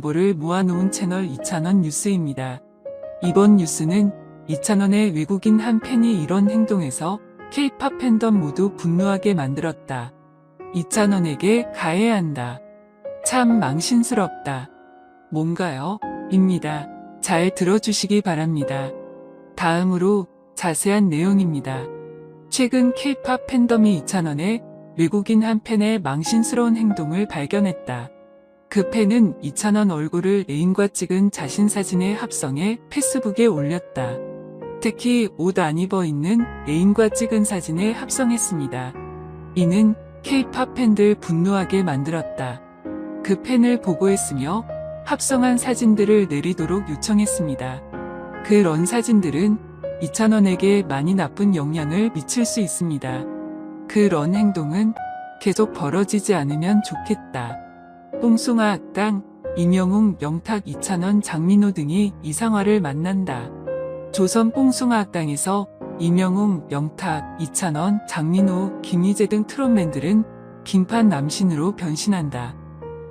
정보를 모아놓은 채널 이찬원 뉴스입니다. 이번 뉴스는 이찬원의 외국인 한 팬이 이런 행동에서 K-팝 팬덤 모두 분노하게 만들었다. 이찬원에게 가해한다. 참 망신스럽다. 뭔가요? 입니다. 잘 들어주시기 바랍니다. 다음으로 자세한 내용입니다. 최근 K-팝 팬덤이 이찬원의 외국인 한 팬의 망신스러운 행동을 발견했다. 그 팬은 이찬원 얼굴을 애인과 찍은 자신 사진에 합성해 페이스북에 올렸다. 특히 옷 안 입어 있는 애인과 찍은 사진에 합성했습니다. 이는 K-팝 팬들 분노하게 만들었다. 그 팬을 보고했으며 합성한 사진들을 내리도록 요청했습니다. 그런 사진들은 이찬원에게 많이 나쁜 영향을 미칠 수 있습니다. 그런 행동은 계속 벌어지지 않으면 좋겠다. 뽕숭아 악당, 임영웅, 명탁, 이찬원, 장민호 등이 이상화를 만난다. 조선 뽕숭아 악당에서 임영웅, 명탁, 이찬원, 장민호, 김희재 등 트롯맨들은 빙판 남신으로 변신한다.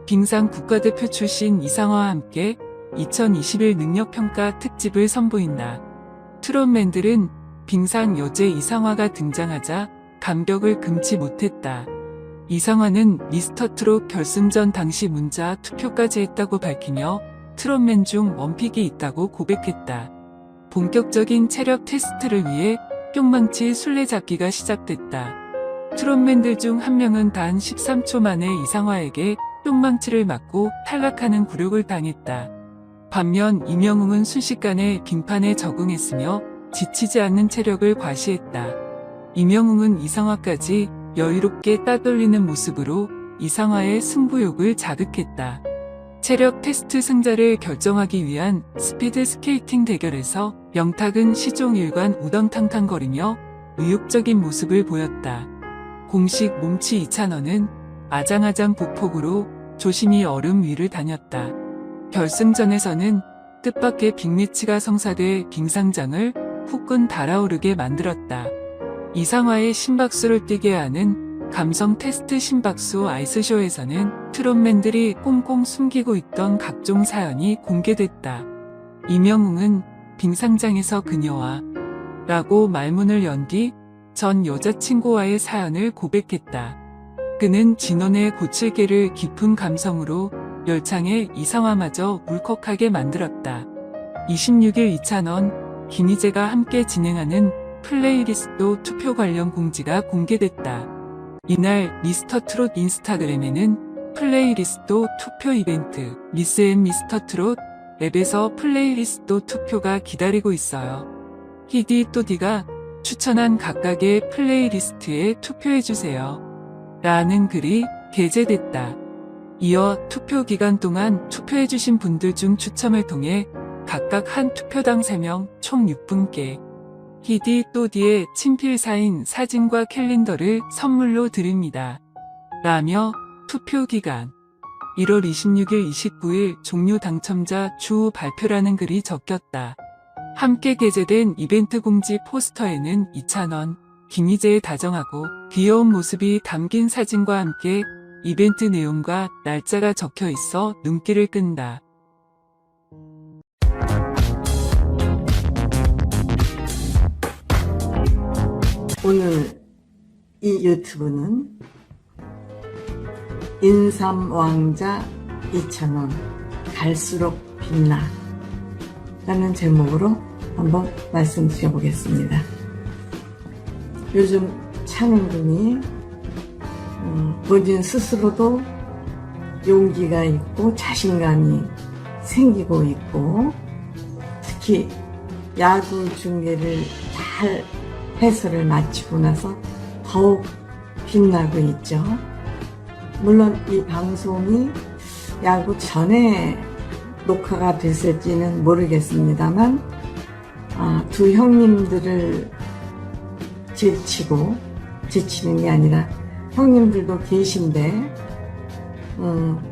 빙상 국가대표 출신 이상화와 함께 2021 능력평가 특집을 선보인다. 트롯맨들은 빙상 여제 이상화가 등장하자 감격을 금치 못했다. 이상화는 미스터트롯 결승전 당시 문자 투표까지 했다고 밝히며 트롯맨 중 원픽이 있다고 고백했다. 본격적인 체력 테스트를 위해 뿅망치 술래잡기가 시작됐다. 트롯맨들 중 한 명은 단 13초 만에 이상화에게 뿅망치를 맞고 탈락하는 굴욕을 당했다. 반면 임영웅은 순식간에 빙판에 적응했으며 지치지 않는 체력을 과시했다. 임영웅은 이상화까지 여유롭게 따돌리는 모습으로 이상화의 승부욕을 자극했다. 체력 테스트 승자를 결정하기 위한 스피드 스케이팅 대결에서 명탁은 시종 일관 우당탕탕거리며 의욕적인 모습을 보였다. 공식 몸치 이찬원은 아장아장 보폭으로 조심히 얼음 위를 다녔다. 결승전에서는 뜻밖의 빅매치가 성사돼 빙상장을 후끈 달아오르게 만들었다. 이상화의 심박수를 뛰게 하는 감성 테스트 심박수 아이스쇼에서는 트롯맨들이 꽁꽁 숨기고 있던 각종 사연이 공개됐다. 임영웅은 빙상장에서 그녀와 라고 말문을 연 뒤 전 여자친구와의 사연을 고백했다. 그는 진원의 고칠개를 깊은 감성으로 열창해 이상화마저 울컥하게 만들었다. 26일 이찬원, 김희재가 함께 진행하는 플레이리스트 투표 관련 공지가 공개됐다. 이날 미스터트롯 인스타그램에는 플레이리스트 투표 이벤트 미스 앤 미스터트롯 앱에서 플레이리스트 투표가 기다리고 있어요. 히디 또디가 추천한 각각의 플레이리스트에 투표해주세요. 라는 글이 게재됐다. 이어 투표 기간 동안 투표해주신 분들 중 추첨을 통해 각각 한 투표당 3명 총 6분께 히디 또디의 친필 사인 사진과 캘린더를 선물로 드립니다. 라며 투표 기간 1월 26일 29일 종료 당첨자 추후 발표라는 글이 적혔다. 함께 게재된 이벤트 공지 포스터에는 이찬원, 김희재의 다정하고 귀여운 모습이 담긴 사진과 함께 이벤트 내용과 날짜가 적혀 있어 눈길을 끈다. 오늘 이 유튜브는 인삼왕자 이찬원 갈수록 빛나 라는 제목으로 한번 말씀드려보겠습니다. 요즘 찬원군이 본인 스스로도 용기가 있고 자신감이 생기고 있고 특히 야구 중계를 잘 해설을 마치고 나서 더욱 빛나고 있죠. 물론 이 방송이 야구 전에 녹화가 됐을지는 모르겠습니다만 두 형님들을 제치는 게 아니라 형님들도 계신데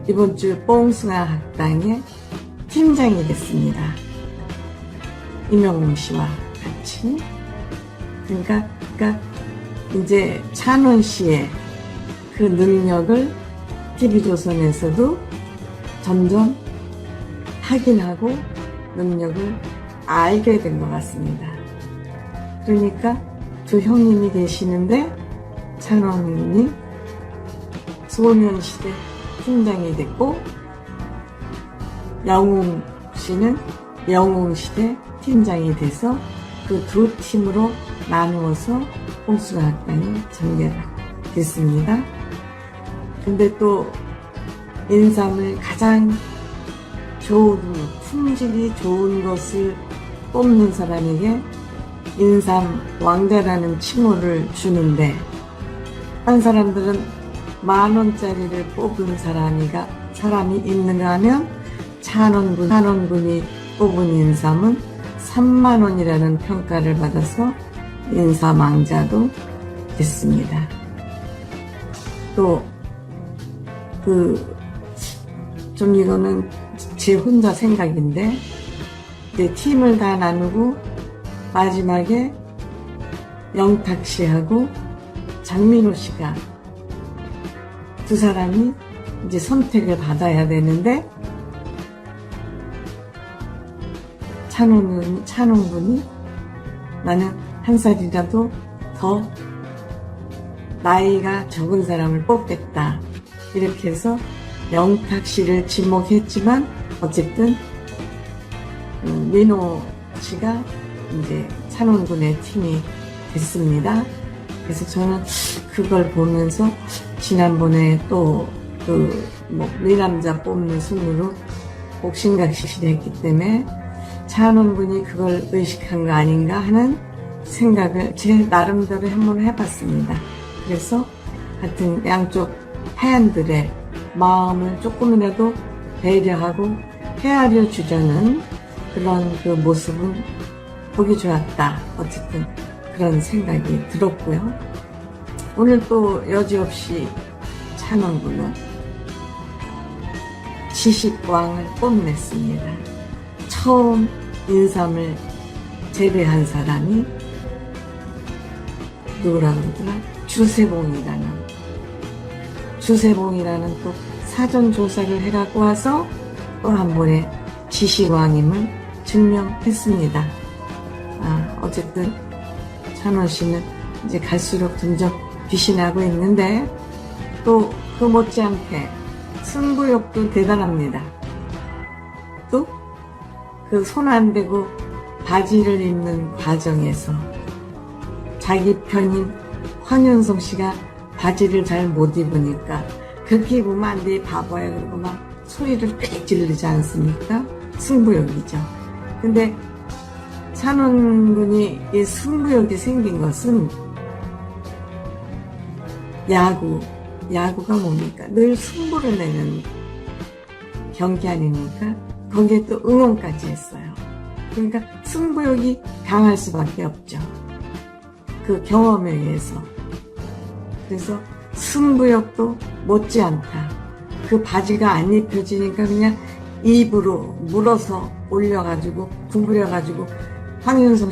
이번 주 뽕숭아 학당의 팀장이 됐습니다. 임영웅 씨와 같이. 그러니까 이제 찬원 씨의 그 능력을 TV조선에서도 점점 확인하고 능력을 알게 된 것 같습니다. 그러니까 두 형님이 계시는데 찬원군이 소년시대 팀장이 됐고 영웅 씨는 영웅시대 팀장이 돼서 그 두 팀으로 나누어서 홍수학당이 전개가 됐습니다. 근데 또 인삼을 가장 좋은 품질이 좋은 것을 뽑는 사람에게 인삼 왕자라는 칭호를 주는데 한 사람들은 10,000원짜리를 뽑은 사람이 있는가 하면 찬원군이 뽑은 인삼은 30,000원이라는 평가를 받아서 인삼 왕자도 됐습니다. 또 좀 이거는 제 혼자 생각인데 이제 팀을 다 나누고 마지막에 영탁 씨하고 장민호 씨가 두 사람이 이제 선택을 받아야 되는데 찬원군이 나는 한 살이라도 더 나이가 적은 사람을 뽑겠다 이렇게 해서 영탁 씨를 지목했지만 어쨌든 민호 씨가 이제 찬원군의 팀이 됐습니다. 그래서 저는 그걸 보면서 지난번에 또 미남자 뽑는 순으로 옥신각신이 했기 때문에 찬원군이 그걸 의식한 거 아닌가 하는 생각을 제 나름대로 한번 해봤습니다. 그래서 하여튼 양쪽 회원들의 마음을 조금이라도 배려하고 헤아려 주려는 그런 그 모습은 보기 좋았다. 어쨌든 그런 생각이 들었고요. 오늘 또 여지없이 찬원군은 지식왕을 뽐냈습니다. 처음 인삼을 재배한 사람이 누구라 그러더라? 주세봉이라는 또 사전 조사를 해갖고 와서 또 한 번에 지식왕임을 증명했습니다. 어쨌든 찬원 씨는 이제 갈수록 점점 빛이 나고 있는데 또 그 못지않게 승부욕도 대단합니다. 또 그 손 안 대고 바지를 입는 과정에서 자기 편인 황윤성 씨가 바지를 잘 못 입으니까 그렇게 입으면 안 돼 바보야 그러고 막 소리를 빽 지르지 않습니까? 승부욕이죠. 근데 찬원군이 이 승부욕이 생긴 것은 야구가 뭡니까? 늘 승부를 내는 경기 아닙니까? 거기에 또 응원까지 했어요. 그러니까 승부욕이 강할 수밖에 없죠. 그 경험에 의해서. 그래서 승부욕도 못지않다. 그 바지가 안 입혀지니까 그냥 입으로 물어서 올려가지고 구부려가지고 황윤성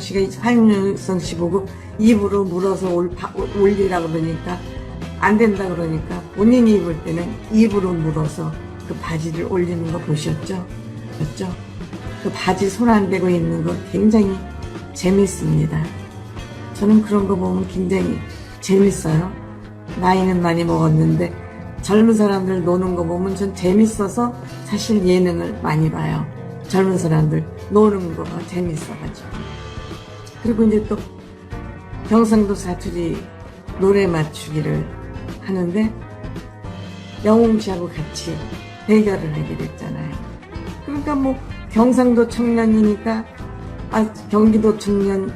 씨 보고 입으로 물어서 올리라 그러니까 안 된다 그러니까 본인이 입을 때는 입으로 물어서 그 바지를 올리는 거 보셨죠? 그렇죠? 그 바지 손 안 대고 입는 거 굉장히 재밌습니다. 저는 그런 거 보면 굉장히 재밌어요. 나이는 많이 먹었는데 젊은 사람들 노는 거 보면 전 재밌어서 사실 예능을 많이 봐요. 젊은 사람들 노는 거가 재밌어가지고. 그리고 이제 또 경상도 사투리 노래 맞추기를 하는데 영웅 씨하고 같이 대결을 하게 됐잖아요. 그러니까 뭐 경상도 청년이니까 경기도 청년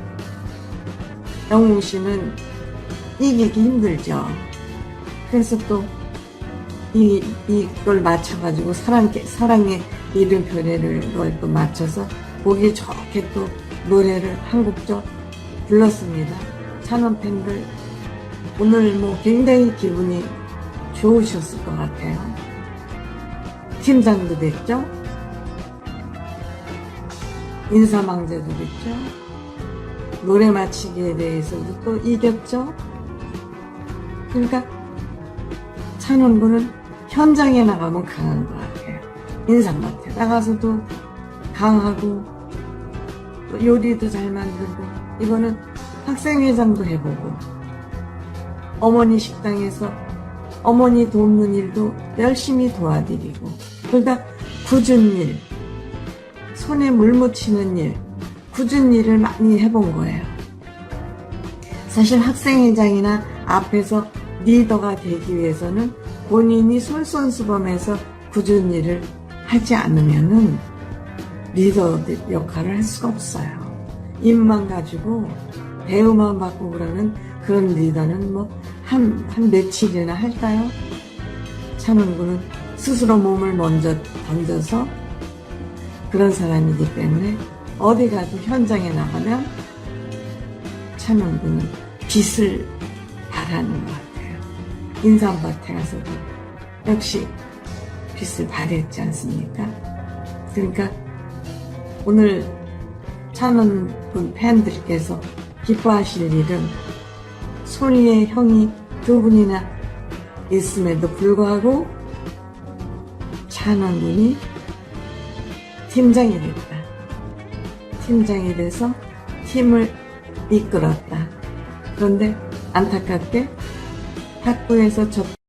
영웅 씨는 이기기 힘들죠. 그래서 또 이걸 맞춰가지고 사랑의 이름표를 그걸 또 맞춰서 보기 좋게 또 노래를 한 곡조 불렀습니다. 찬원 팬들 오늘 뭐 굉장히 기분이 좋으셨을 것 같아요. 팀장도 됐죠. 인사망자도 됐죠. 노래 맞히기에 대해서도 또 이겼죠. 그러니까 찬원군은 현장에 나가면 강한 것 같아요. 인삼밭에 나가서도 강하고 또 요리도 잘 만들고 이거는 학생회장도 해보고 어머니 식당에서 어머니 돕는 일도 열심히 도와드리고 그러니까 굳은 일, 손에 물 묻히는 일, 굳은 일을 많이 해본 거예요. 사실 학생회장이나 앞에서 리더가 되기 위해서는 본인이 솔선수범해서 굳은 일을 하지 않으면은 리더 역할을 할 수가 없어요. 입만 가지고 배우만 받고 그러는 그런 리더는 뭐 한 며칠이나 할까요? 찬원군은 스스로 몸을 먼저 던져서 그런 사람이기 때문에 어디 가도 현장에 나가면 찬원군은 빛을 발하는 것 같아요. 인삼밭에 가서도 역시 빛을 발했지 않습니까? 그러니까 오늘 찬원군 팬들께서 기뻐하실 일은 소리의 형이 두 분이나 있음에도 불구하고 찬원군이 팀장이 됐다. 팀장이 돼서 팀을 이끌었다. 그런데 안타깝게 탁구에서 졌다.